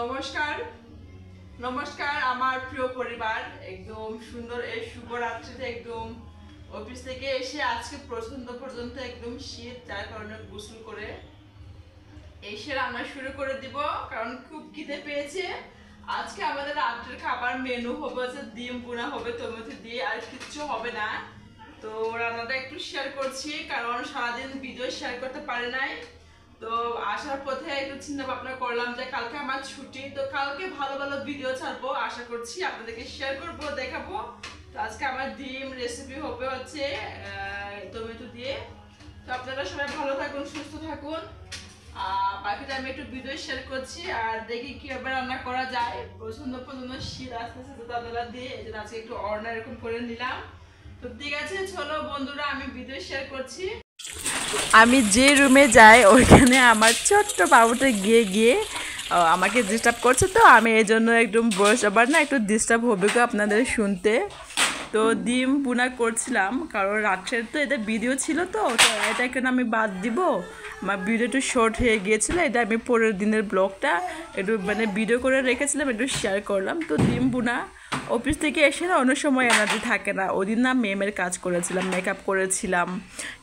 নমস্কার নমস্কার আমার প্রিয় পরিবার, একদম সুন্দর এই শুভরাত্রিতে একদম অফিস থেকে এসে আজকে পছন্দ পর্যন্ত একদম শীত, যার কারণে গোসল করে এসে রান্না শুরু করে দিব, কারণ খুব খিদে পেয়েছে। আজকে আমাদের রাত্রের খাবার মেনু হবে হচ্ছে ডিম বোনা হবে টমেটো দিয়ে, আর কিচ্ছু হবে না। তো রান্নাটা একটু শেয়ার করছি, কারণ সারাদিন ভিডিও শেয়ার করতে পারি নাই। তো আসার পথে একটু চিন্তা ভাবনা করলাম যে কালকে আমার ছুটি, তো কালকে ভালো ভালো ভিডিও ছাড়বো, আশা করছি আপনাদেরকে শেয়ার করবো, দেখাবো। তো আজকে আমার ডিম রেসিপি হবে হচ্ছে টমেটো দিয়ে। তো আপনারা সবাই ভালো থাকুন, সুস্থ থাকুন। বাকিটা আমি একটু ভিডিও শেয়ার করছি আর দেখি কিভাবে রান্না করা যায়। পছন্দ শীত আস্তে আস্তে তাদেলা দিয়ে এই জন্য আজকে একটু অর্ডার এরকম করে নিলাম। তো ঠিক আছে, চলো বন্ধুরা, আমি ভিডিও শেয়ার করছি। আমি যে রুমে যাই ওইখানে আমার ছোট্ট বাবুটা গিয়ে গিয়ে আমাকে ডিস্টার্ব করছে, তো আমি এই জন্য একদম বয়স আবার না একটু ডিস্টার্ব হবে গো আপনাদের শুনতে। তো ডিম বোনা করছিলাম, কারণ রাত্রের তো এটা ভিডিও ছিল, তো এটা কেন আমি বাদ দিব, আমার ভিডিও একটু শর্ট হয়ে গিয়েছিলো। এটা আমি পরের দিনের ব্লগটা একটু মানে ভিডিও করে রেখেছিলাম, একটু শেয়ার করলাম। তো ডিম বোনা অফিস থেকে এসে না অন্য সময় এনার্জি থাকে না। ওদিন না মেমের কাজ করেছিলাম, মেকআপ করেছিলাম,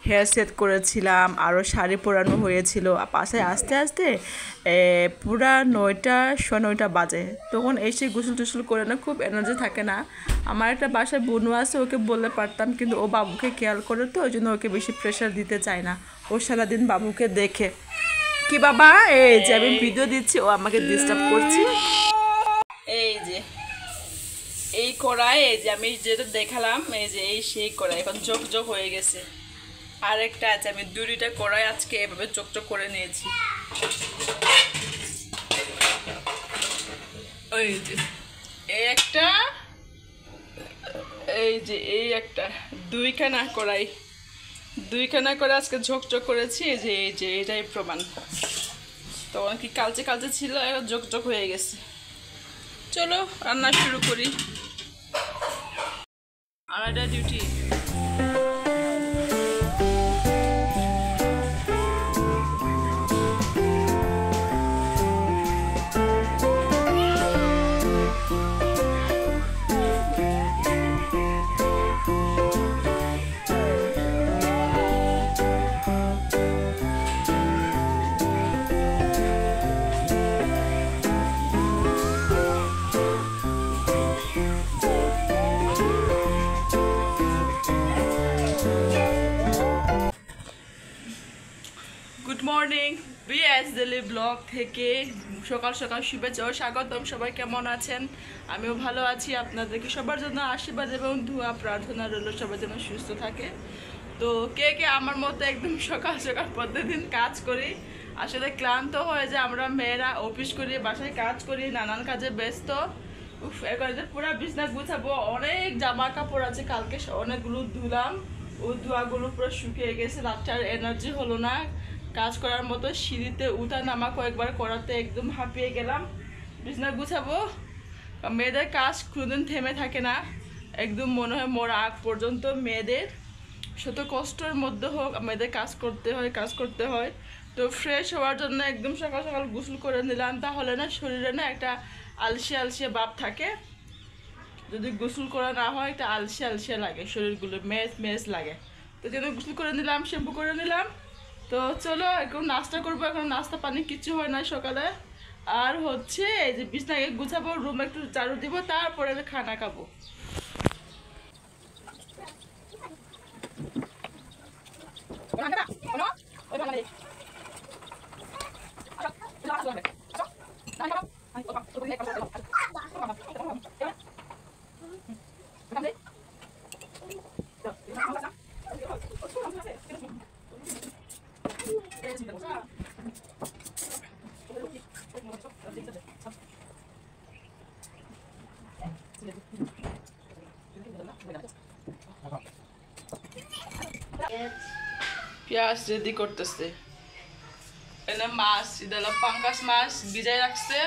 হেয়ার সেট করেছিলাম, আরও শাড়ি পরানো হয়েছিল। পাশে আস্তে আস্তে পুরা 9টা বাজে। তখন এসে গোসল টোসল করে না খুব এনার্জি থাকে না। আমার একটা বাসায় বোনও আছে, ওকে বললে পারতাম, কিন্তু ও বাবুকে খেয়াল করে, তো ওই জন্য ওকে বেশি প্রেশার দিতে চায় না। ও সারাদিন বাবুকে দেখে। কি বাবা, এই যে আমি ভিডিও দিচ্ছি, ও আমাকে ডিস্টার্ব করছে। এই যে এই কড়াই, এই যে আমি যেটা দেখালাম, এই যে এই সেই কড়াই এখন চকচক হয়ে গেছে। আর একটা আছে, আমি দুইটা কড়াই আজকে এভাবে চকচক করে নিয়েছি। ওই যে এই একটা, এই যে এই একটা, দুইখানা করে আজকে ঝকঝক করেছি। এই যে এটাই প্রমাণ। তখন কি কালচে কালচে ছিল, এখন ঝকঝক হয়ে গেছে। চলো রান্না শুরু করি। আর এটা duty. Good morning, BS daily blog থেকে সকাল সকাল শুভেচ্ছা ও স্বাগতম। সবাই কেমন আছেন? আমিও ভালো আছি। আপনাদেরকে সবার জন্য আশীর্বাদ এবং ধোয়া প্রার্থনা রইল, সবার জন্য সুস্থ থাকে। তো কে কে আমার মতো একদম সকাল সকাল প্রতিদিন কাজ করি, আসলে ক্লান্ত হয়ে যায়। আমরা মেয়েরা অফিস করি, বাসায় কাজ করি, নানান কাজে ব্যস্ত। এখন পুরো বিছনা গুছাবো, অনেক জামা কাপড় আছে, কালকে অনেকগুলো ধুলাম, ও ধোয়াগুলো পুরো শুকিয়ে গেছে। রাত্রে আর এনার্জি হলো না কাজ করার মতো। সিঁড়িতে উঠা নামা কয়েকবার করাতে একদম হাঁপিয়ে গেলাম। বিছনা গুছাবো, মেয়েদের কাজ কোনোদিন থেমে থাকে না, একদম মনে হয় মরা আগ পর্যন্ত। মেয়েদের শত কষ্টের মধ্যে হোক মেয়েদের কাজ করতে হয়। তো ফ্রেশ হওয়ার জন্য একদম সকাল সকাল গোসল করে নিলাম, তাহলে না শরীরে না একটা আলসিয়া ভাব থাকে। যদি গোসল করা না হয় একটা আলসিয়া লাগে, শরীরগুলো মেজ লাগে। তো যেন গোসল করে নিলাম, শ্যাম্পু করে নিলাম। তো চলো এখন নাস্তা করবো। এখন নাস্তা পানি কিছু হয় না সকালে। আর হচ্ছে এই যে বিছনাকে গুছাবো, রুম একটু ঝাড়ু দিব, তারপরে খানা খাবো। পেঁয়াজ রেডি করতেছে। এনে মাছ, এটা হলো পাঙ্গাস মাছ, ভিজাই রাখছে,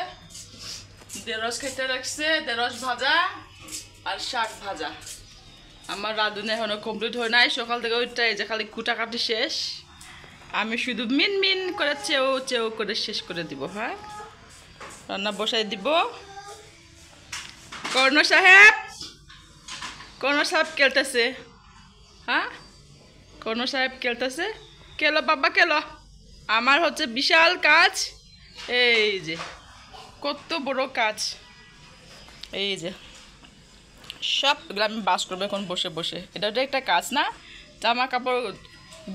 ঢেঁড়স খেতে রাখছে, ঢেঁড়স ভাজা আর শাক ভাজা। আমার রাঁধুনি এখনো কমপ্লিট হয় নাই, সকাল থেকে ওইটাই যে খালি কুটাকাটি শেষ। আমি শুধু মিন মিন করে চেউ চেউ করে শেষ করে দিব। হ্যাঁ, রান্না বসাই দিব। কর্ণ সাহেব খেলতেছে। হ্যাঁ, কর্ণ সাহেব খেলতেছে। কেলো বাবা কেলো। আমার হচ্ছে বিশাল কাজ, এই যে কত বড় কাজ, এই যে সবগুলো আমি বাস করবো এখন বসে বসে। এটা একটা কাজ না, জামা কাপড়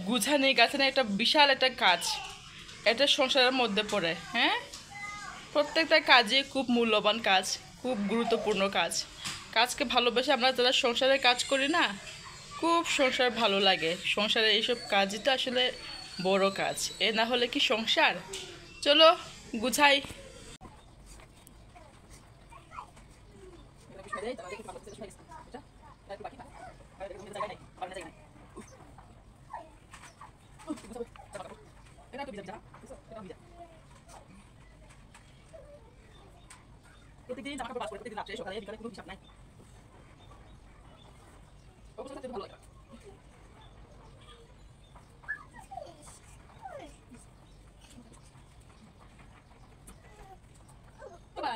গুছানি গাছানি, একটা বিশাল একটা কাজ, এটা সংসারের মধ্যে পড়ে। হ্যাঁ, প্রত্যেকটা কাজই খুব মূল্যবান কাজ, খুব গুরুত্বপূর্ণ কাজ। কাজকে ভালোবেসে আমরা যারা সংসারে কাজ করি না, খুব সংসার ভালো লাগে। সংসারে এইসব কাজই তো আসলে বড় কাজ, এ না হলে কি সংসার। চলো গুছাই। প্রত্যেকদিন জামা কাপড় বাস করে, প্রত্যেকদিন রাত্রে সকালে বিকালে কোনো হিসাব নাই। অবশ্যই থাকতে ভালো লাগে। বাবা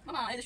মামা এই যে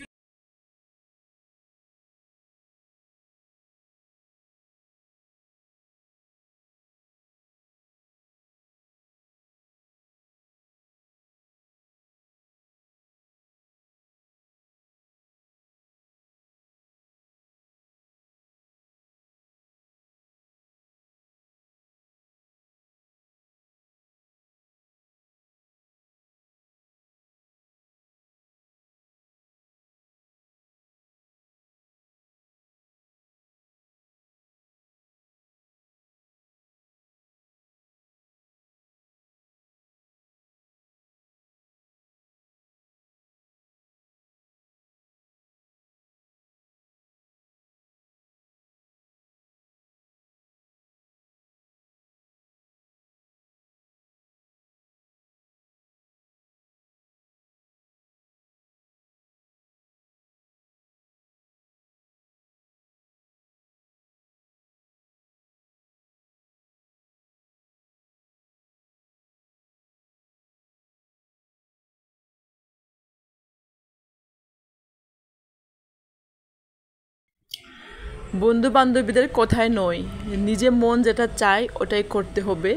বন্ধু বান্ধবীদের কথায় নয়, নিজে মন যেটা চায় ওটাই করতে হবে।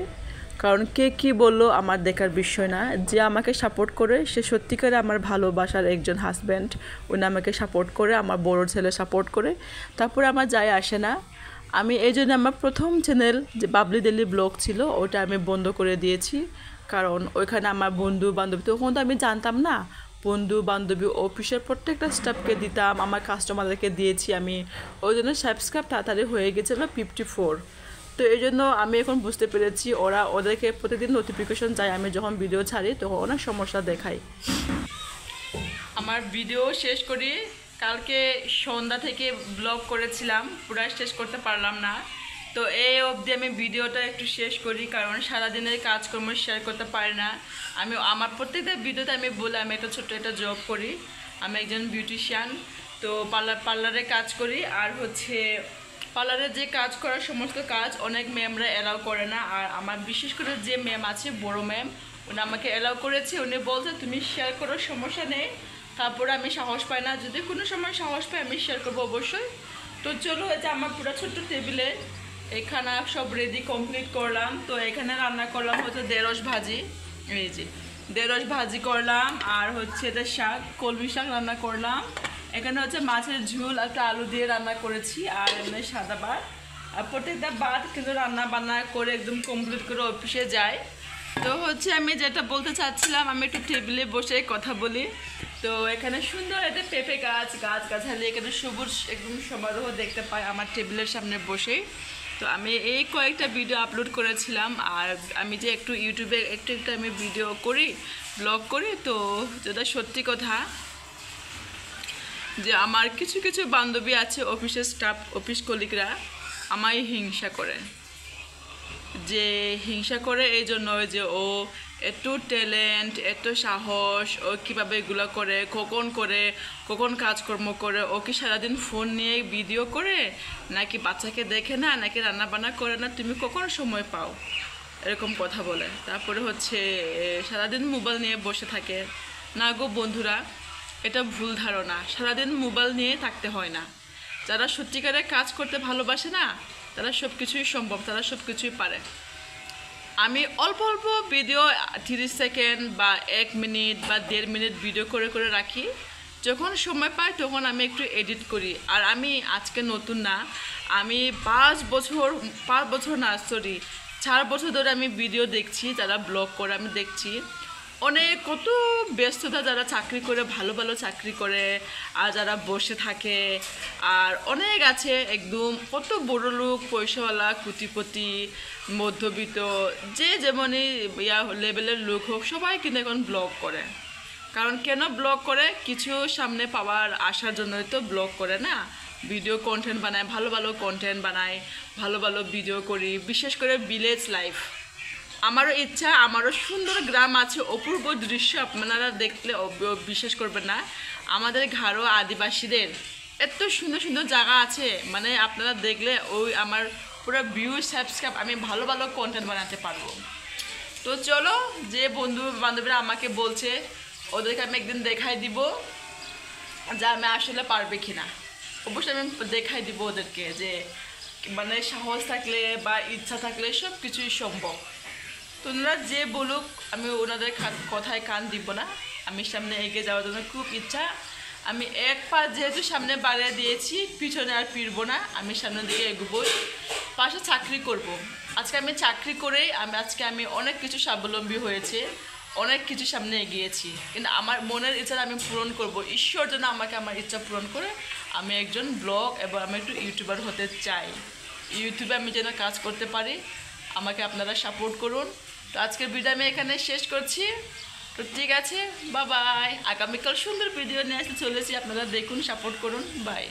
কারণ কে কী বললো আমার দেখার বিষয় না। যে আমাকে সাপোর্ট করে সে সত্যিকারে আমার ভালোবাসার একজন হাজব্যান্ড। উনি আমাকে সাপোর্ট করে, আমার বড় ছেলে সাপোর্ট করে, তারপরে আমার যায় আসে না। আমি এই জন্য আমার প্রথম চ্যানেল যে বাবলি ডেলি ব্লগ ছিল ওটা আমি বন্ধ করে দিয়েছি। কারণ ওইখানে আমার বন্ধু বান্ধবী, তখন তো আমি জানতাম না, বন্ধু বান্ধবী অফিসের প্রত্যেকটা স্টাফকে দিতাম, আমার কাস্টমারদেরকে দিয়েছি আমি। ওই জন্য সাবস্ক্রাইব তাড়াতাড়ি হয়ে গেছিলো 54। তো এই জন্য আমি এখন বুঝতে পেরেছি ওদেরকে প্রতিদিন নোটিফিকেশন যায় আমি যখন ভিডিও ছাড়ি, তখন অনেক সমস্যা দেখাই। আমার ভিডিও শেষ করি, কালকে সন্ধ্যা থেকে ব্লগ করেছিলাম, পুরো শেষ করতে পারলাম না। তো এই অবধি আমি ভিডিওটা একটু শেষ করি, কারণ সারাদিনের কাজকর্ম শেয়ার করতে পারি না। আমি আমার প্রত্যেকটা ভিডিওতে আমি বলি আমি একটা ছোট্ট একটা জব করি, আমি একজন বিউটিশিয়ান। তো পার্লারে কাজ করি। আর হচ্ছে পার্লারে যে কাজ করার সমস্ত কাজ অনেক ম্যামরা অ্যালাউ করে না। আর আমার বিশেষ করে যে ম্যাম আছে, বড় ম্যাম, উনি আমাকে অ্যালাউ করেছে। উনি বলছে তুমি শেয়ার করো, সমস্যা নেই। তারপরে আমি সাহস পাই না, যদি কোনো সময় সাহস পাই আমি শেয়ার করবো অবশ্যই। তো চলো, এই যে আমার পুরো ছোট্ট টেবিলে এখানে সব রেডি কমপ্লিট করলাম। তো এখানে রান্না করলাম হচ্ছে ঢেঁড়স ভাজি, এই যে ঢেঁড়স ভাজি করলাম। আর হচ্ছে এটা শাক, কলমি শাক রান্না করলাম। এখানে হচ্ছে মাছের ঝোল একটা আলু দিয়ে রান্না করেছি, আর এমনি সাদা ভাত। আর প্রত্যেকটা ভাত কিন্তু রান্না বান্না করে একদম কমপ্লিট করে অফিসে যাই। তো হচ্ছে আমি যেটা বলতে চাচ্ছিলাম, আমি একটু টেবিলে বসে কথা বলি। তো এখানে সুন্দর একটা পেঁপে গাছালি, এখানে সবুজ একদম সমারোহ দেখতে পাই আমার টেবিলের সামনে বসে। তো আমি এই কয়েকটা ভিডিও আপলোড করেছিলাম। আর আমি যে একটু ইউটিউবে একটু আমি ভিডিও করি, ব্লগ করি। তো যেটা সত্যি কথা যে আমার কিছু কিছু বান্ধবী আছে, অফিসের স্টাফ, অফিস কলিগরা আমায় হিংসা করে। যে হিংসা করে এই জন্য যে ও এত ট্যালেন্ট, এত সাহস, ও কীভাবে এগুলো করে, কখন কাজকর্ম করে, ও কি সারাদিন ফোন নিয়ে ভিডিও করে, নাকি বাচ্চাকে দেখে না, নাকি রান্নাবান্না করে না, তুমি কখন সময় পাও, এরকম কথা বলে। তারপরে হচ্ছে সারাদিন মোবাইল নিয়ে বসে থাকে। না গো বন্ধুরা, এটা ভুল ধারণা। সারাদিন মোবাইল নিয়ে থাকতে হয় না। যারা সত্যিকারে কাজ করতে ভালোবাসে না, তারা সব কিছুই সম্ভব, তারা সব কিছুই পারে। আমি অল্প অল্প ভিডিও 30 সেকেন্ড বা 1 মিনিট বা 1.5 মিনিট ভিডিও করে করে রাখি। যখন সময় পাই তখন আমি একটু এডিট করি। আর আমি আজকে নতুন না, আমি 5 বছর না, সরি 4 বছর ধরে আমি ভিডিও দেখছি, যারা ব্লগ করে আমি দেখছি। অনেক কত ব্যস্ততা, যারা চাকরি করে, ভালো ভালো চাকরি করে, আর যারা বসে থাকে, আর অনেক আছে একদম কত বড় লোক, পয়সাওয়ালা, কোটিপতি, মধ্যবিত্ত, যে যেমনই লেভেলের লোক হোক, সবাই কিন্তু এখন ব্লগ করে। কারণ কেন ব্লগ করে? কিছু সামনে পাওয়ার আসার জন্যই তো ব্লগ করে না। ভিডিও কন্টেন্ট বানায়, ভালো ভালো কন্টেন্ট বানায়, ভালো ভালো ভিডিও করি। বিশেষ করে ভিলেজ লাইফ, আমারও ইচ্ছা, আমারও সুন্দর গ্রাম আছে, অপূর্ব দৃশ্য আপনারা দেখলে বিশ্বাস করবেন না। আমাদের ঘাড়ো আদিবাসীদের এত সুন্দর সুন্দর জায়গা আছে, মানে আপনারা দেখলে ওই আমার পুরো ভিউ সাবস্ক্রাইব, আমি ভালো ভালো কন্টেন্ট বানাতে পারবো। তো চলো, যে বন্ধু বান্ধবীরা আমাকে বলছে, ওদেরকে আমি একদিন দেখাই দিব যে আমি আসলে পারবে কিনা। অবশ্যই আমি দেখাই দিব ওদেরকে যে মানে সাহস থাকলে বা ইচ্ছা থাকলে সব কিছুই সম্ভব। তো ওনারা যে বলুক, আমি ওনাদের কথায় কান দিব না। আমি সামনে এগিয়ে যাওয়ার জন্য খুব ইচ্ছা। আমি এক পা যেহেতু সামনে বাড়িয়ে দিয়েছি, পিছনে আর ফিরবো না, আমি সামনের দিকে এগোবই। পাশে চাকরি করব। আজকে আমি চাকরি করেই আমি অনেক কিছু স্বাবলম্বী হয়েছে, অনেক কিছু সামনে এগিয়েছি। কিন্তু আমার মনের ইচ্ছা আমি পূরণ করব। ঈশ্বর যেন আমাকে আমার ইচ্ছা পূরণ করে আমি একজন ব্লগ এবং আমি একটু ইউটিউবার হতে চাই। ইউটিউবে আমি যেন কাজ করতে পারি, আমাকে আপনারা সাপোর্ট করুন। তো আজকের ভিডিও আমি এখানে শেষ করছি। তো ঠিক আছে, বাই। আগামীকাল সুন্দর ভিডিও নিয়ে আসতে চলেছি, আপনারা দেখুন, সাপোর্ট করুন। বাই।